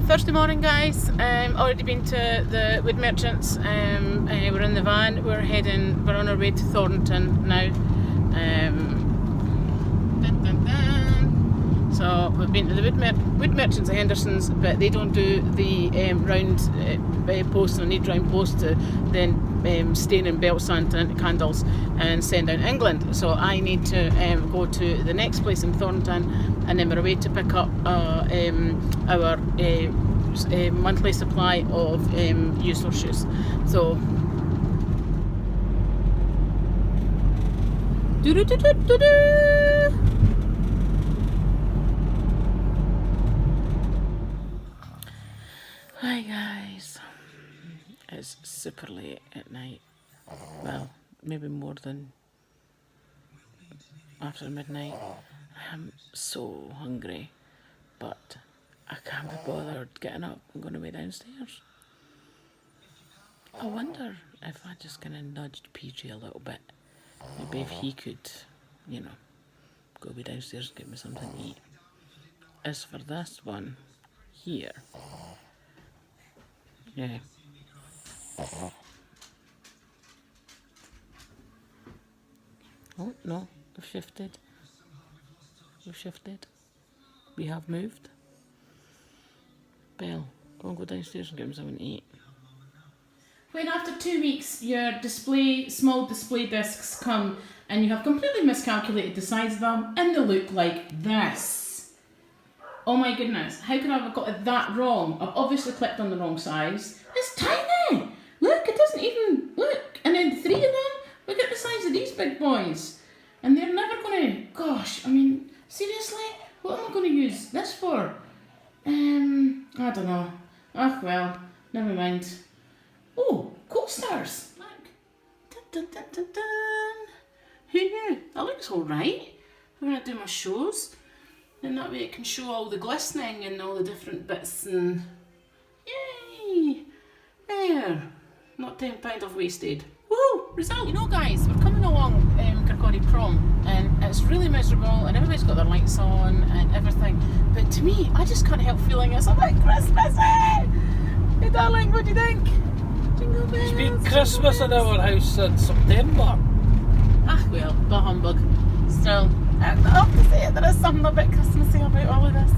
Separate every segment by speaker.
Speaker 1: Thursday morning, guys. Already been to the wood merchants. We're in the van. We're on our way to Thornton now. So we've been to the wood merchants at Henderson's, but they don't do the round posts. I need round posts to then stain in belt sand into candles and send out England. So I need to go to the next place in Thornton, and then we're away to pick up our monthly supply of useful shoes. So hi guys, it's super late at night. Well, maybe more than after midnight. I am so hungry, but I can't be bothered getting up and going away downstairs. I wonder if I just kind of nudged PJ a little bit. Maybe if he could, go away downstairs and get me something to eat. As for this one here, yeah. Oh no, we've shifted. We have moved. Belle, go and go downstairs and get me something to eat. When after 2 weeks your small display discs come and you have completely miscalculated the size of them and they look like this. Oh my goodness, how could I have got it that wrong? I've obviously clicked on the wrong size. It's tiny! Look, it doesn't even look. And then 3 of them, look at the size of these big boys. And they're never gonna, gosh, I mean, seriously? What am I gonna use this for? I don't know. Oh well, never mind. Oh, coasters! Look. Dun, dun, dun, dun, dun. Who knew? That looks alright. I'm gonna do my shows. And that way it can show all the glistening and all the different bits and... Yay! There. Not £10 I've wasted. Woo! Result! You know guys, we're coming along Kirkcaldy Prom and it's really miserable and everybody's got their lights on and everything. But to me, I just can't help feeling it's a bit Christmassy! Hey darling, what do you think? Jingle bells,
Speaker 2: It's been Christmas in our house since September.
Speaker 1: Ah well, bah humbug. Still, I have to say there is something a bit Christmassy about all of this.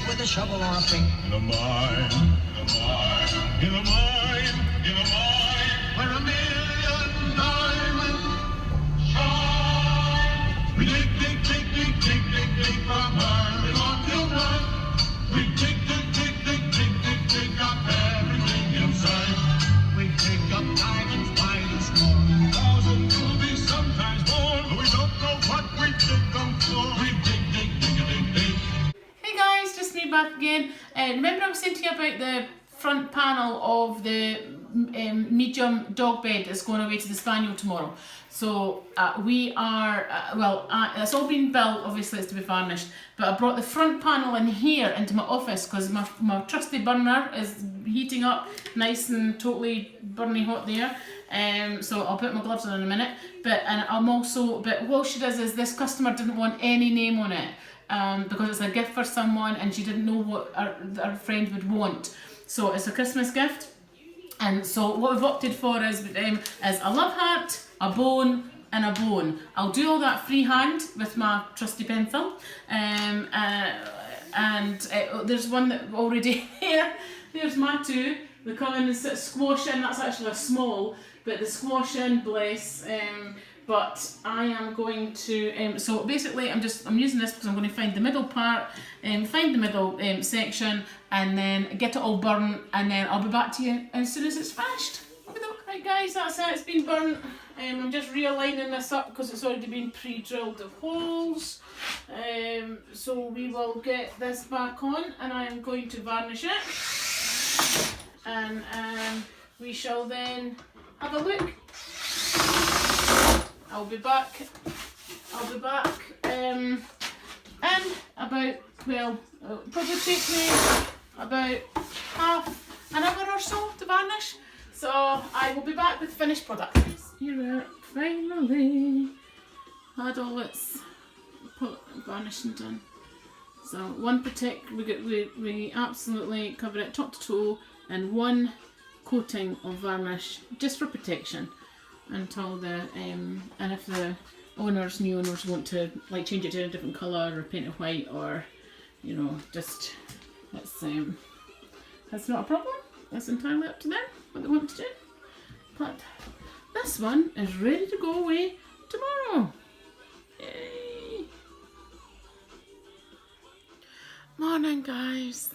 Speaker 3: With a shovel or a pick.
Speaker 4: In a mine, where a million diamonds shine. We dig from early on till night. We dig up everything inside. We dig up diamonds by the score. 1,000 rubies, sometimes more. But we don't know what we dig them for. We dig.
Speaker 1: Just me back again. Remember I was saying to you about the front panel of the medium dog bed that's going away to the Spaniel tomorrow. So we are, it's all been built, obviously it's to be varnished, but I brought the front panel in here into my office because my trusty burner is heating up nice and totally burning hot there. So I'll put my gloves on in a minute. But what she does is this customer didn't want any name on it. Because it's a gift for someone and she didn't know what our friend would want. So it's a Christmas gift. And so what we've opted for is a love heart, a bone and a bone. I'll do all that freehand with my trusty pencil. There's one that already here. There's my two. They come in and squash in. That's actually a small, but the squash in, bless. But I am going to, so basically I'm using this because I'm going to find the middle part, find the middle section and then get it all burnt and then I'll be back to you as soon as it's finished. Right guys, that's it, it's been burnt. I'm just realigning this up because it's already been pre-drilled the holes. So we will get this back on and I am going to varnish it. And we shall then have a look. I'll be back in about, well, it'll probably take me about half an hour or so to varnish. So I will be back with finished product. Here it finally had all its varnishing done. So one we absolutely cover it top to toe in one coating of varnish just for protection until the and if the new owners want to like change it to a different colour or paint it white or you know just that's not a problem. That's entirely up to them what they want to do. But this one is ready to go away tomorrow. Yay! Morning guys,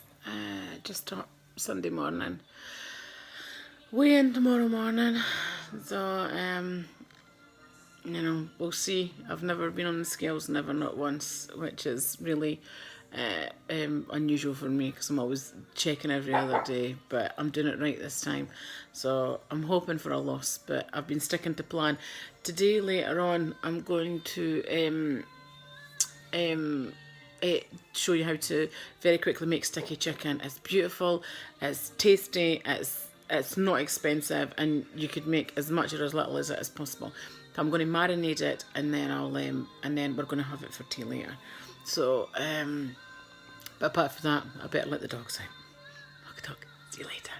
Speaker 1: just up Sunday morning. Weigh in tomorrow morning, so you know, we'll see. I've never been on the scales, never, not once, which is really unusual for me because I'm always checking every other day, but I'm doing it right this time. So I'm hoping for a loss, but I've been sticking to plan. Today, later on, I'm going to show you how to very quickly make sticky chicken. It's beautiful, it's tasty, it's not expensive, and you could make as much or as little as it as possible. So I'm going to marinate it, and then and then we're going to have it for tea later. So, but apart from that, I better let the dogs out. Dog. See you later.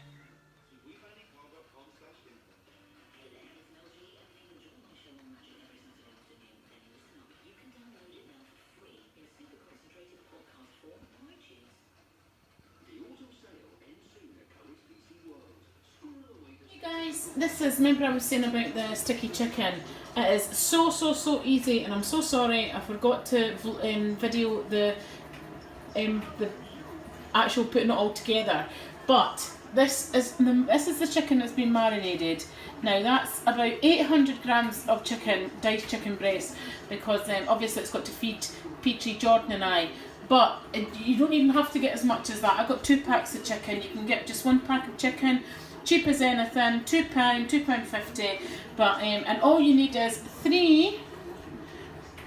Speaker 1: Guys, this is, remember I was saying about the sticky chicken. It is so easy, and I'm so sorry I forgot to video the actual putting it all together. But this is the chicken that's been marinated. Now that's about 800 grams of chicken, diced chicken breast, because obviously it's got to feed Peachy, Jordan and I. But you don't even have to get as much as that. I got 2 packs of chicken. You can get just 1 pack of chicken. Cheap as anything, £2.50, but and all you need is 3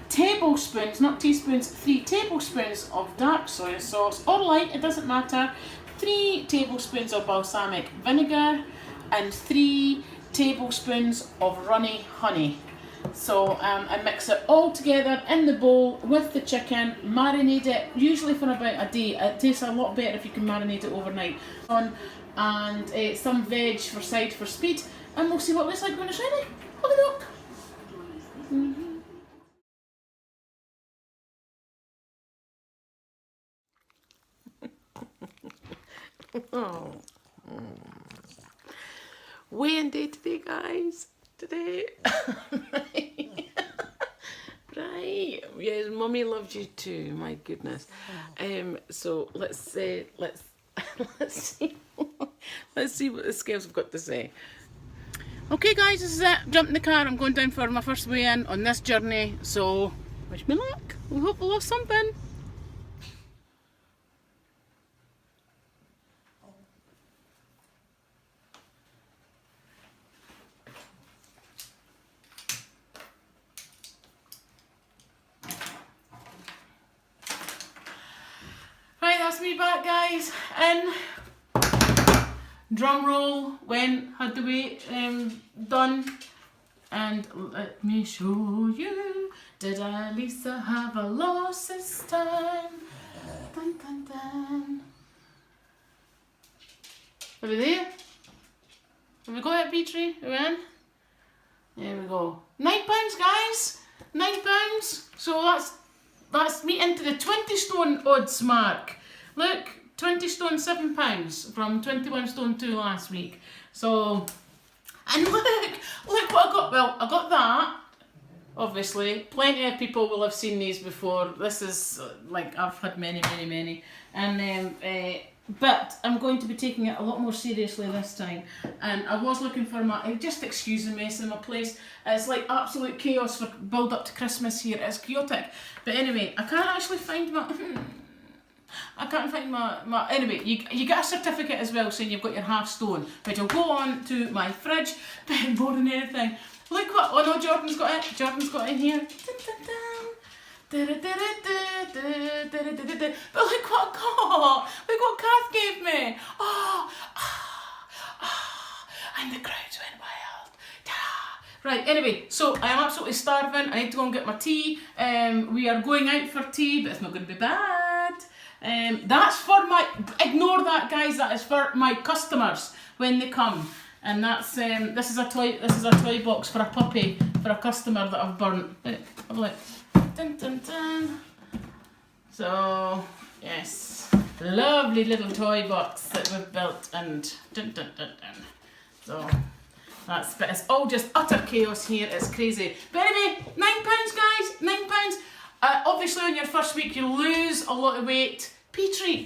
Speaker 1: tablespoons, not teaspoons, 3 tablespoons of dark soy sauce, or light, it doesn't matter, 3 tablespoons of balsamic vinegar, and 3 tablespoons of runny honey. So I mix it all together in the bowl with the chicken, marinate it, usually for about a day. It tastes a lot better if you can marinate it overnight. And some veg for side for speed, and we'll see what it looks like when it's ready. Look at that. Oh. Weighing day today, guys. Today. Right. Yes, Mummy loved you too. My goodness. So let's see. Let's see what the scales have got to say. Okay guys, this is it. Jump in the car. I'm going down for my first weigh-in on this journey. So wish me luck. We hope we'll have something. Right, that's me back, guys. And drum roll, had the weight done, and let me show you. Did Lisa have a loss this time? Dun, dun, dun. Are we there? Have we got it, Petrie? Are we in? There we go. £9, guys. £9. So that's me into the 20 stone odds mark. Look, 20 stone £7 from 21 stone 2 last week. So, and look what I got. Well, I got that. Obviously, plenty of people will have seen these before. This is like I've had many, and but I'm going to be taking it a lot more seriously this time. And I was looking for just excuse the mess in my place. It's like absolute chaos for build up to Christmas here. It's chaotic. But anyway, I can't actually find my. I can't find my anyway, you get a certificate as well saying you've got your half stone, which will go on to my fridge, but more than anything, Look what, oh no, Jordan's got it. Jordan's got it here. But look what I got. Look what Kath gave me. And the crowds went wild. Ta-da. Right, anyway, so I am absolutely starving. I need to go and get my tea. We are going out for tea, but it's not going to be bad. That's for my, ignore that guys, that is for my customers when they come. And that's, this is a toy box for a puppy, for a customer that I've burnt. Have a look. Dun, dun, dun. So, yes, lovely little toy box that we've built, and dun, dun, dun, dun. So that's, but it's all just utter chaos here. It's crazy. But anyway, £9 guys, £9. Obviously on your first week you lose a lot of weight. Petrie,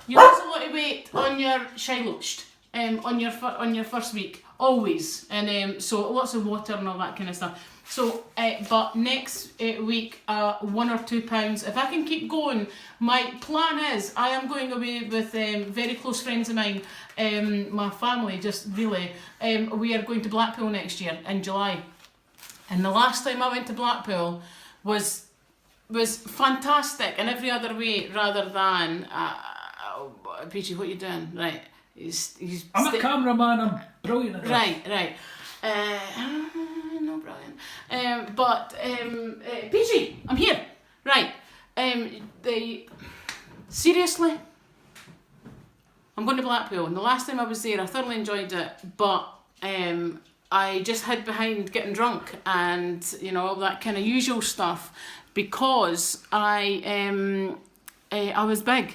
Speaker 1: you lose a lot of weight on your Shiloached, on your first week, always, and so lots of water and all that kind of stuff. So, but next week, 1 or 2 pounds. If I can keep going, my plan is I am going away with very close friends of mine, my family, just really. We are going to Blackpool next year in July, and the last time I went to Blackpool was fantastic in every other way, rather than Peachy, what are you doing? Right,
Speaker 2: I'm a cameraman. I'm brilliant at this.
Speaker 1: Right. No, brilliant. But Peachy, I'm here. Right. Seriously, I'm going to Blackpool, and the last time I was there, I thoroughly enjoyed it, but I just hid behind getting drunk and all that kind of usual stuff because I was big.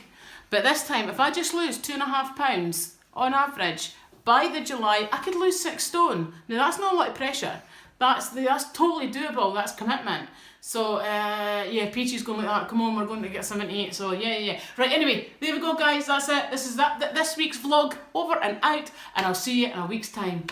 Speaker 1: But this time, if I just lose £2.5 on average, by the July, I could lose 6 stone. Now that's not a lot of pressure. That's totally doable. That's commitment. So yeah, Peachy's going like that. Come on, we're going to get something to eat. So yeah. Right. Anyway, there we go, guys. That's it. This is this week's vlog over and out, and I'll see you in a week's time.